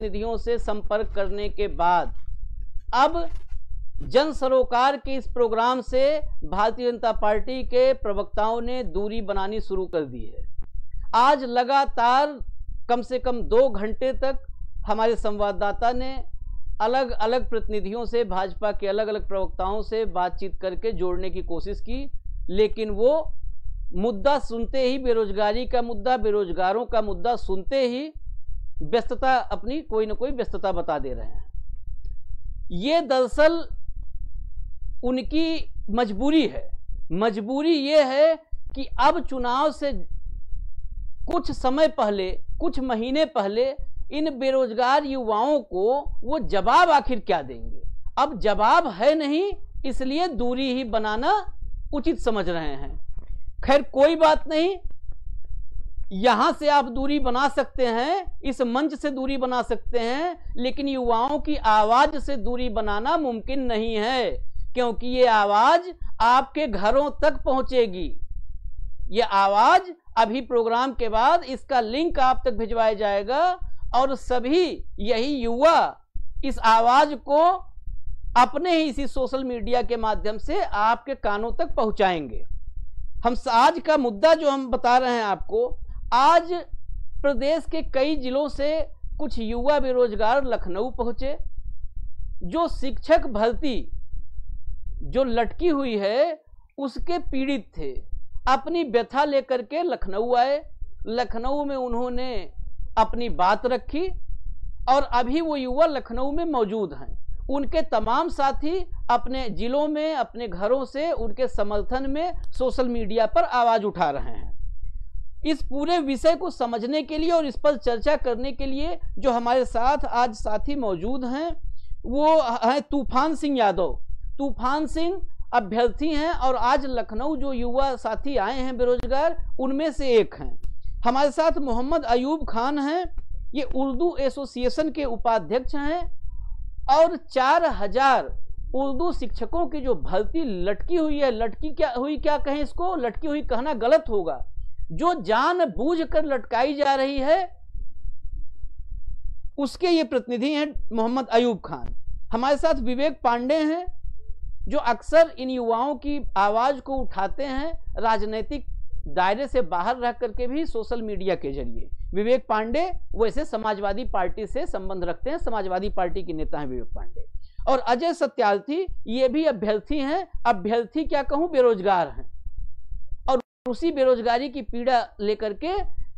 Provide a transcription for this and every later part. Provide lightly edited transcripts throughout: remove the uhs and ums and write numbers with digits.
प्रतिनिधियों से संपर्क करने के बाद अब जन सरोकार के इस प्रोग्राम से भारतीय जनता पार्टी के प्रवक्ताओं ने दूरी बनानी शुरू कर दी है। आज लगातार कम से कम 2 घंटे तक हमारे संवाददाता ने अलग अलग प्रतिनिधियों से, भाजपा के अलग अलग प्रवक्ताओं से बातचीत करके जोड़ने की कोशिश की, लेकिन वो मुद्दा सुनते ही, बेरोजगारी का मुद्दा, बेरोजगारों का मुद्दा सुनते ही व्यस्तता, अपनी कोई ना कोई व्यस्तता बता दे रहे हैं। ये दरअसल उनकी मजबूरी है। मजबूरी ये है कि अब चुनाव से कुछ समय पहले, कुछ महीने पहले इन बेरोजगार युवाओं को वो जवाब आखिर क्या देंगे। अब जवाब है नहीं, इसलिए दूरी ही बनाना उचित समझ रहे हैं। खैर कोई बात नहीं, यहां से आप दूरी बना सकते हैं, इस मंच से दूरी बना सकते हैं, लेकिन युवाओं की आवाज से दूरी बनाना मुमकिन नहीं है, क्योंकि ये आवाज आपके घरों तक पहुंचेगी। ये आवाज अभी प्रोग्राम के बाद इसका लिंक आप तक भिजवाया जाएगा और सभी यही युवा इस आवाज को अपने ही इसी सोशल मीडिया के माध्यम से आपके कानों तक पहुंचाएंगे। हम आज का मुद्दा जो हम बता रहे हैं आपको, आज प्रदेश के कई जिलों से कुछ युवा बेरोजगार लखनऊ पहुंचे, जो शिक्षक भर्ती जो लटकी हुई है उसके पीड़ित थे। अपनी व्यथा लेकर के लखनऊ आए, लखनऊ में उन्होंने अपनी बात रखी और अभी वो युवा लखनऊ में मौजूद हैं। उनके तमाम साथी अपने जिलों में, अपने घरों से उनके समर्थन में सोशल मीडिया पर आवाज उठा रहे हैं। इस पूरे विषय को समझने के लिए और इस पर चर्चा करने के लिए जो हमारे साथ आज साथी मौजूद हैं वो है तूफान सिंह यादव। तूफान सिंह अभ्यर्थी हैं और आज लखनऊ जो युवा साथी आए हैं बेरोजगार, उनमें से एक हैं। हमारे साथ मोहम्मद अयूब खान हैं, ये उर्दू एसोसिएशन के उपाध्यक्ष हैं और 4000 उर्दू शिक्षकों की जो भर्ती लटकी हुई है, लटकी क्या हुई, क्या कहें इसको, लटकी हुई कहना गलत होगा, जो जानबूझकर लटकाई जा रही है, उसके ये प्रतिनिधि हैं मोहम्मद अयूब खान। हमारे साथ विवेक पांडे हैं, जो अक्सर इन युवाओं की आवाज को उठाते हैं, राजनीतिक दायरे से बाहर रह करके भी सोशल मीडिया के जरिए। विवेक पांडे वैसे समाजवादी पार्टी से संबंध रखते हैं, समाजवादी पार्टी के नेता हैं विवेक पांडे। और अजय सत्यार्थी, ये भी अभ्यर्थी हैं, अभ्यर्थी क्या कहूं, बेरोजगार हैं और उसी बेरोजगारी की पीड़ा लेकर के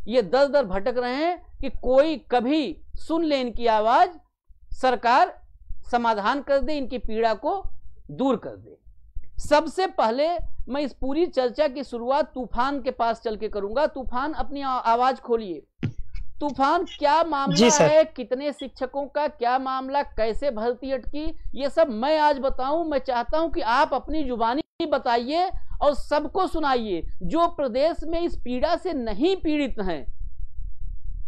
ये दर दर भटक रहे हैं कि कोई कभी सुन ले इनकी आवाज, सरकार समाधान कर दे, इनकी पीड़ा को दूर कर दे। सबसे पहले मैं इस पूरी चर्चा की शुरुआत तूफान के पास चल के करूंगा। तूफान, अपनी आवाज खोलिए। तूफान, क्या मामला है, कितने शिक्षकों का क्या मामला, कैसे भर्ती अटकी, ये सब मैं आज बताऊं। मैं चाहता हूं कि आप अपनी जुबानी बताइए और सबको सुनाइए जो प्रदेश में इस पीड़ा से नहीं पीड़ित हैं,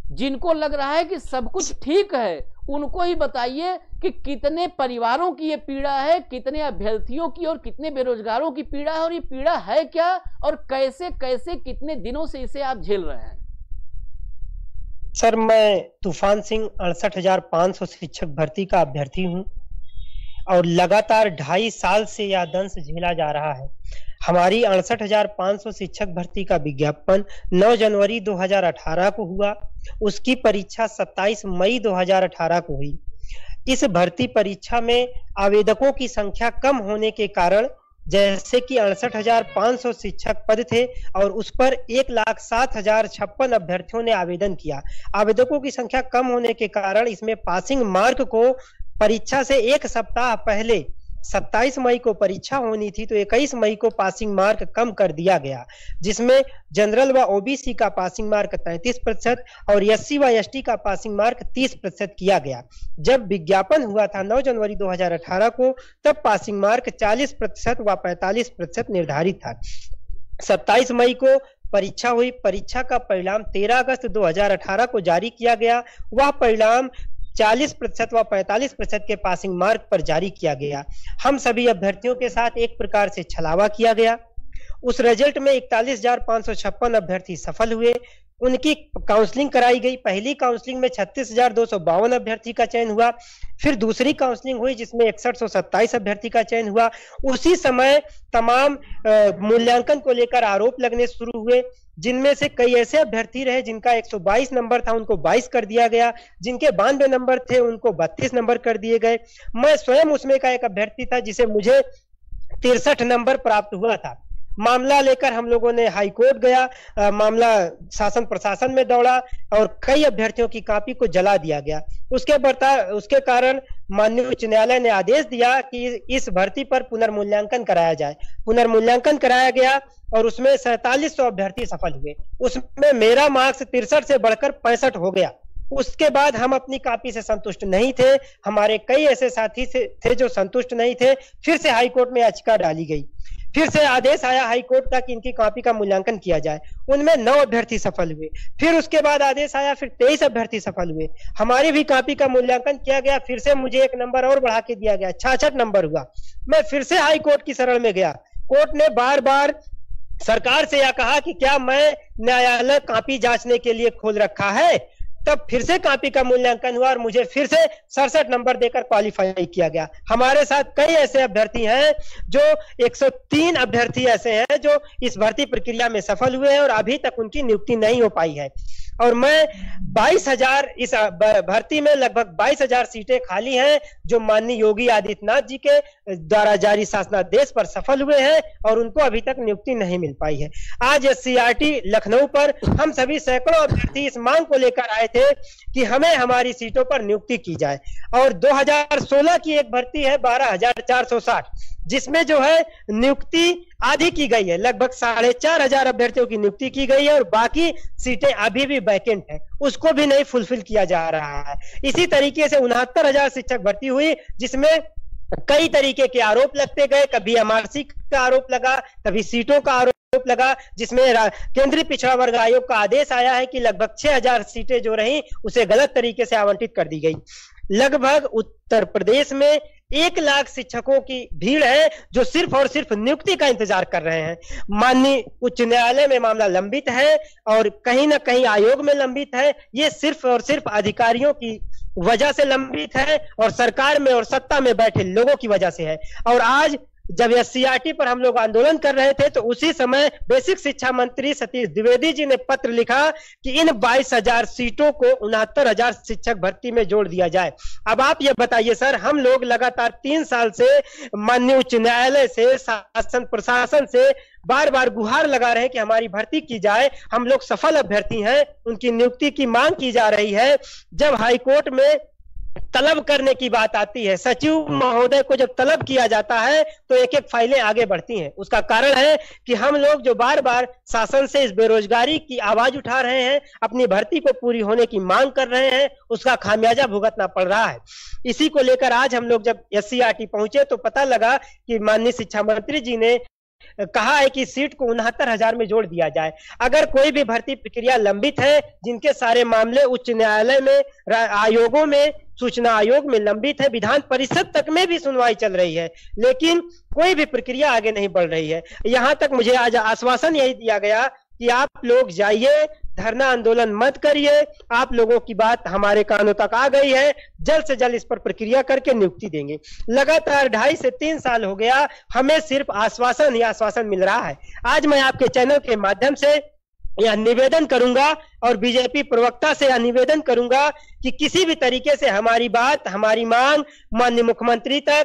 जिनको लग रहा है कि सब कुछ ठीक है, उनको ही बताइए कि कितने परिवारों की ये पीड़ा है, कितने अभ्यर्थियों की और कितने बेरोजगारों की पीड़ा है, और ये पीड़ा है क्या और कैसे कैसे कितने दिनों से इसे आप झेल रहे हैं। सर, मैं तूफान सिंह 68,500 शिक्षक भर्ती का अभ्यर्थी हूं और लगातार 2.5 साल से यह दंश झेला जा रहा है। हमारी 68,500 शिक्षक भर्ती का विज्ञापन 9 जनवरी 2018 को हुआ, उसकी परीक्षा 27 मई 2018 को हुई। इस भर्ती परीक्षा में आवेदकों की संख्या कम होने के कारण, जैसे कि 68,500 शिक्षक पद थे और उस पर 1,07,056 अभ्यर्थियों ने आवेदन किया। आवेदकों की संख्या कम होने के कारण इसमें पासिंग मार्क को परीक्षा से 1 सप्ताह पहले 27 मई को परीक्षा होनी थी, तो 21 मई को पासिंग मार्क कम कर दिया गया, जिसमें जनरल व ओबीसी का पासिंग मार्क 33% और एससी व एसटी का पासिंग मार्क 30% किया गया। जब विज्ञापन हुआ था 9 जनवरी 2018 को, तब पासिंग मार्क 40% व 45% निर्धारित था। 27 मई को परीक्षा हुई। परीक्षा का परिणाम 13 अगस्त 2018 को जारी किया गया। वह परिणाम 40% व 45% के पासिंग मार्क पर जारी किया गया। हम सभी अभ्यर्थियों के साथ एक प्रकार से छलावा किया गया। उस रिजल्ट में 41,556 अभ्यर्थी सफल हुए, उनकी काउंसलिंग कराई गई। पहली काउंसलिंग में 36,252 अभ्यर्थी का चयन हुआ। फिर दूसरी काउंसलिंग हुई जिसमें 6127 अभ्यर्थी का चयन हुआ। उसी समय तमाम मूल्यांकन को लेकर आरोप लगने शुरू हुए, जिनमें से कई ऐसे अभ्यर्थी रहे जिनका 122 नंबर था, उनको 22 कर दिया गया। जिनके 92 नंबर थे उनको 32 नंबर कर दिए गए। मैं स्वयं उसमें का एक अभ्यर्थी था जिसे मुझे 63 नंबर प्राप्त हुआ था। मामला लेकर हम लोगों ने हाई कोर्ट गया, मामला शासन प्रशासन में दौड़ा और कई अभ्यर्थियों की कॉपी को जला दिया गया। उसके कारण माननीय उच्च न्यायालय ने आदेश दिया कि इस भर्ती पर पुनर्मूल्यांकन कराया जाए। पुनर्मूल्यांकन कराया गया और उसमें 4700 अभ्यर्थी सफल हुए। उसमें मेरा मार्क्स 63 से बढ़कर 65 हो गया। उसके बाद हम अपनी कॉपी से संतुष्ट नहीं थे, हमारे कई ऐसे साथी थे जो संतुष्ट नहीं थे। फिर से हाई कोर्ट में याचिका डाली गई, फिर से आदेश आया हाई कोर्ट का कि इनकी कॉपी का मूल्यांकन किया जाए। उनमें 9 अभ्यर्थी सफल हुए। फिर उसके बाद आदेश आया, फिर 23 अभ्यर्थी सफल हुए। हमारी भी कॉपी का मूल्यांकन किया गया, फिर से मुझे 1 नंबर और बढ़ा के दिया गया, 66 नंबर हुआ। मैं फिर से हाई कोर्ट की शरण में गया। कोर्ट ने बार बार सरकार से यह कहा कि क्या मैं न्यायालय कॉपी जांचने के लिए खोल रखा है। तब फिर से कॉपी का मूल्यांकन हुआ और मुझे फिर से 67 नंबर देकर क्वालिफाई किया गया। हमारे साथ कई ऐसे अभ्यर्थी हैं जो 103 अभ्यर्थी ऐसे हैं जो इस भर्ती प्रक्रिया में सफल हुए हैं और अभी तक उनकी नियुक्ति नहीं हो पाई है। और मैं 22,000 इस भर्ती में लगभग 22,000 सीटें खाली हैं जो माननीय योगी आदित्यनाथ जी के द्वारा जारी शासनादेश पर सफल हुए हैं और उनको अभी तक नियुक्ति नहीं मिल पाई है। आज SCRT लखनऊ पर हम सभी सैकड़ों अभ्यर्थी इस मांग को लेकर आए थे कि हमें हमारी सीटों पर नियुक्ति की जाए। और 2016 की एक भर्ती है 12,460, जिसमें जो है नियुक्ति आधी की गई है, लगभग 4,500 अभ्यर्थियों की नियुक्ति की गई है और बाकी सीटें अभी भी वैकेंट है, उसको भी नहीं फुलफिल किया जा रहा है। इसी तरीके से 69,000 शिक्षक भर्ती हुई जिसमें कई तरीके के आरोप लगते गए। कभी MRC का आरोप लगा, कभी सीटों का आरोप लगा, जिसमें केंद्रीय पिछड़ा वर्ग आयोग का आदेश आया है कि लगभग 6,000 सीटें जो रही उसे गलत तरीके से आवंटित कर दी गई। लगभग उत्तर प्रदेश में 1 लाख शिक्षकों की भीड़ है जो सिर्फ और सिर्फ नियुक्ति का इंतजार कर रहे हैं। माननीय उच्च न्यायालय में मामला लंबित है और कहीं ना कहीं आयोग में लंबित है। ये सिर्फ और सिर्फ अधिकारियों की वजह से लंबित है और सरकार में और सत्ता में बैठे लोगों की वजह से है। और आज जब SCRT पर हम लोग आंदोलन कर रहे थे तो उसी समय बेसिक शिक्षा मंत्री सतीश द्विवेदी जी ने पत्र लिखा कि इन 22,000 सीटों को 69,000 शिक्षक भर्ती में जोड़ दिया जाए। अब आप ये बताइए सर, हम लोग लगातार 3 साल से माननीय उच्च न्यायालय से, शासन प्रशासन से बार बार गुहार लगा रहे हैं कि हमारी भर्ती की जाए। हम लोग सफल अभ्यर्थी हैं, उनकी नियुक्ति की मांग की जा रही है। जब हाईकोर्ट में तलब करने की बात आती है, सचिव महोदय को जब तलब किया जाता है तो एक एक फाइलें आगे बढ़ती हैं। उसका कारण है कि हम लोग जो बार बार शासन से इस बेरोजगारी की आवाज उठा रहे हैं, अपनी भर्ती को पूरी होने की मांग कर रहे हैं, उसका खामियाजा भुगतना पड़ रहा है। इसी को लेकर आज हम लोग जब SCRT पहुंचे तो पता लगा कि माननीय शिक्षा मंत्री जी ने कहा है कि सीट को 69,000 में जोड़ दिया जाए। अगर कोई भी भर्ती प्रक्रिया लंबित है, जिनके सारे मामले उच्च न्यायालय में, आयोगों में, सूचना आयोग में लंबित है, विधान परिषद तक में भी सुनवाई चल रही है, लेकिन कोई भी प्रक्रिया आगे नहीं बढ़ रही है। यहां तक मुझे आज आश्वासन यही दिया गया कि आप लोग जाइए, धरना आंदोलन मत करिए, आप लोगों की बात हमारे कानों तक आ गई है, जल्द से जल्द इस पर प्रक्रिया करके नियुक्ति देंगे। लगातार 2.5 से 3 साल हो गया, हमें सिर्फ आश्वासन ही आश्वासन मिल रहा है। आज मैं आपके चैनल के माध्यम से यह निवेदन करूंगा और बीजेपी प्रवक्ता से यह निवेदन करूंगा कि किसी भी तरीके से हमारी बात, हमारी मांग माननीय मुख्यमंत्री तक,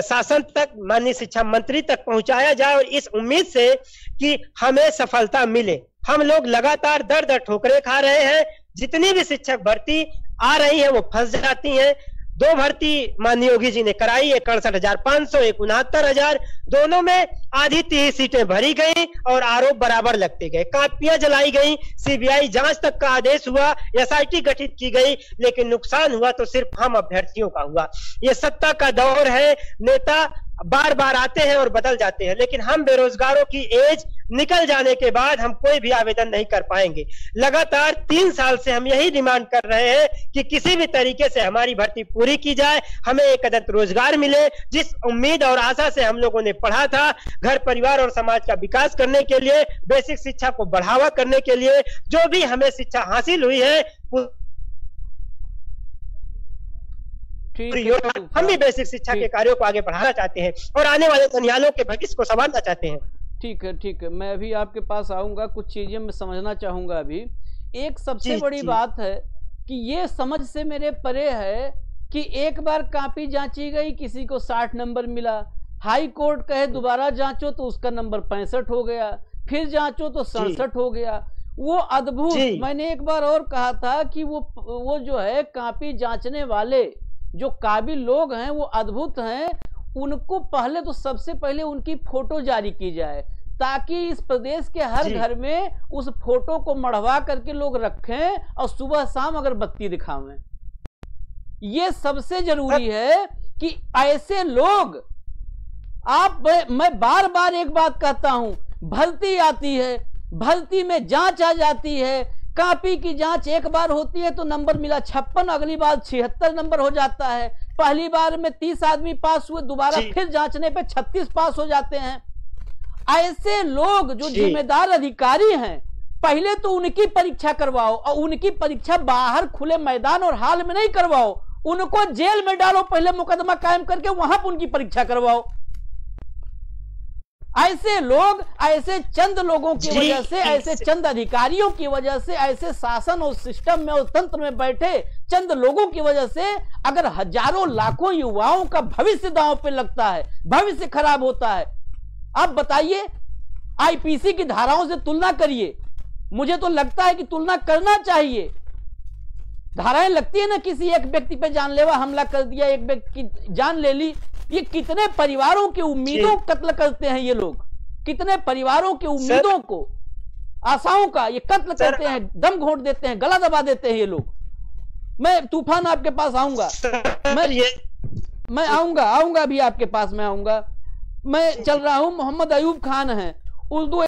शासन तक, माननीय शिक्षा मंत्री तक पहुंचाया जाए और इस उम्मीद से कि हमें सफलता मिले। हम लोग लगातार दर दर ठोकरें खा रहे हैं। जितनी भी शिक्षक भर्ती आ रही है वो फंस जाती हैं। 2 भर्ती माननीय योगी जी ने कराई, एक 61,500, एक 69,000, दोनों में आधी 30 सीटें भरी गई और आरोप बराबर लगते गए। कॉपियां जलाई गई, CBI जांच तक का आदेश हुआ, SIT गठित की गई, लेकिन नुकसान हुआ तो सिर्फ हम अभ्यर्थियों का हुआ। ये सत्ता का दौर है, नेता बार बार आते हैं और बदल जाते हैं, लेकिन हम बेरोजगारों की एज निकल जाने के बाद हम कोई भी आवेदन नहीं कर पाएंगे। लगातार 3 साल से हम यही डिमांड कर रहे हैं कि किसी भी तरीके से हमारी भर्ती पूरी की जाए, हमें एक अदद रोजगार मिले। जिस उम्मीद और आशा से हम लोगों ने पढ़ा था, घर परिवार और समाज का विकास करने के लिए, बेसिक शिक्षा को बढ़ावा करने के लिए जो भी हमें शिक्षा हासिल हुई है हम भी बेसिक शिक्षा के कार्यों को आगे बढ़ाना चाहते हैं और आने वाले ननिहालों के भविष्य को संवारना चाहते हैं। ठीक है, ठीक है, मैं अभी आपके पास आऊंगा, कुछ चीजें मैं समझना चाहूंगा। अभी एक सबसे बड़ी बात है कि ये समझ से मेरे परे है कि एक बार कॉपी जांची गई, किसी को 60 नंबर मिला, हाई कोर्ट कहे दोबारा जांचो तो उसका नंबर 65 हो गया, फिर जांचो तो 67 हो गया। वो अद्भुत, मैंने एक बार और कहा था कि वो जो है कॉपी जांचने वाले जो काबिल लोग हैं वो अद्भुत हैं। उनको पहले तो सबसे पहले उनकी फोटो जारी की जाए ताकि इस प्रदेश के हर घर में उस फोटो को मढ़वा करके लोग रखें और सुबह शाम अगरबत्ती दिखावें। ये सबसे जरूरी है कि ऐसे लोग मैं बार बार एक बात कहता हूं, भर्ती आती है, भर्ती में जांच आ जाती है, कॉपी की जांच एक बार होती है तो नंबर मिला 56, अगली बार 76 नंबर हो जाता है। पहली बार में 30 आदमी पास हुए, दोबारा फिर जांचने पे 36 पास हो जाते हैं। ऐसे लोग जो जिम्मेदार अधिकारी हैं, पहले तो उनकी परीक्षा करवाओ और उनकी परीक्षा बाहर खुले मैदान और हाल में नहीं करवाओ, उनको जेल में डालो, पहले मुकदमा कायम करके वहां पर उनकी परीक्षा करवाओ। ऐसे लोग, ऐसे चंद लोगों की वजह से, ऐसे चंद अधिकारियों की वजह से, ऐसे शासन और सिस्टम में और तंत्र में बैठे चंद लोगों की वजह से अगर हजारों लाखों युवाओं का भविष्य दांव पे लगता है, भविष्य खराब होता है। अब बताइए, आईपीसी की धाराओं से तुलना करिए, मुझे तो लगता है कि तुलना करना चाहिए। धाराएं लगती है ना, किसी एक व्यक्ति पे जानलेवा हमला कर दिया, एक व्यक्ति की जान ले ली, ये कितने परिवारों की उम्मीदों को कत्ल करते हैं ये लोग, कितने परिवारों की उम्मीदों को, आशाओं का ये कत्ल करते हैं, दम घोंट देते हैं, गला दबा देते हैं ये लोग। मैं तूफान आपके पास आऊंगा, मैं आऊंगा अभी आपके पास मैं आऊंगा। मैं चल रहा हूं, मोहम्मद अयूब खान है, उर्दू